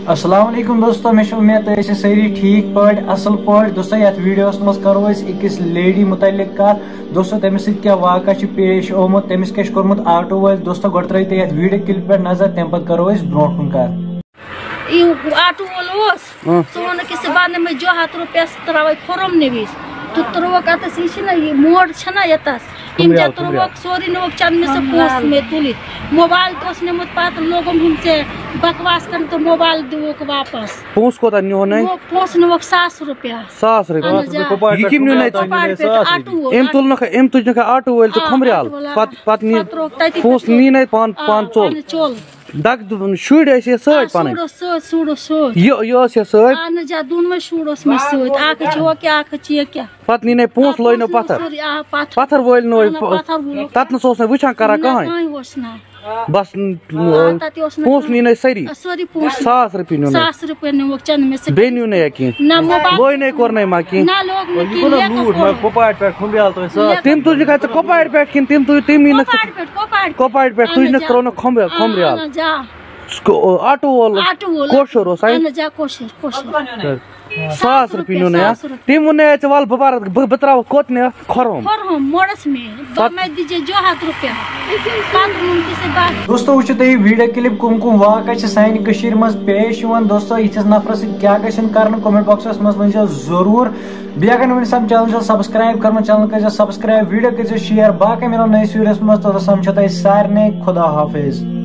अस्सलाम वालेकुम दोस्तों, मे उम्मीद है सारी ठीक पाट असल पाट। दोस्तों ये वीडियो मज करो अकिस लेडी मुतलिक कत। दोस्तों तमिस क्या वाक़ा पेश आमुत, तमिस क्या कोर्मुत आटो वाल। दोस्तों गो त्रो ये वीडियो क्लिप पे नजर, तम पे करो ब्रो कन कत। आटो वाल सोन किस बाद में जो हाथ रुपये तराव खोरम नविस तो त्रोक अतस ये मोड़ छना यतस इन त्रोक सोरी नोक चंद में से पोस्ट में तुलित मोबाइल तो नमुत पात लोगों हमसे बकवास कर तो मोबाइल दोक वापस पोस को न्यो नहीं पोस नोक 100 रुपया 100 रुपया ये किम न्यो नहीं एम तुल न एम तुज न आटो वाल तो खमरियाल पत नी पोस नी नहीं पान चोल दग शुड ऐसे सट पाने सूडो यो से सट आन जा दून में शूडोस में सट आख छो क्या आख ची क्या पत नी नहीं पोस लोय न पत्थर वोल नो तत न सोस न वुछा करा कहां बस पोस नी नहीं सरी 100 रुपया नो 100 रुपया नो चंद में से बेन्यू नहीं की ना मोबाइल लोय नहीं करने माकी ना लोग में की लूट मैं कोपाट पे खंबियाल तो सर तिम तुझ का तो कोपाट पे किन तिम तु तिम नी कोपाट पे तुझ न करो न खंबियाल आटो वाल कोशर हो साइन जा कोशर 100 रुपया ने तिम ने चवाल बबार बतराव कोत ने खरम मोड़स में दो मैं दीजिए जो हाथ रुपया दोस्तों वो वीडियो क्लिप कुम कुम वाक़ सान मज पेश दोस्तों इस नफर क्या कर कमेंट बॉक्स मज वन जरूर बे अगर वन सब चैनल सब्सक्राइब कर चैनल कर सब्सक्राइब वीडियो कर शेयर बाकी मिलो नई वीडियोस मज तो सारे खुदा हाफिज।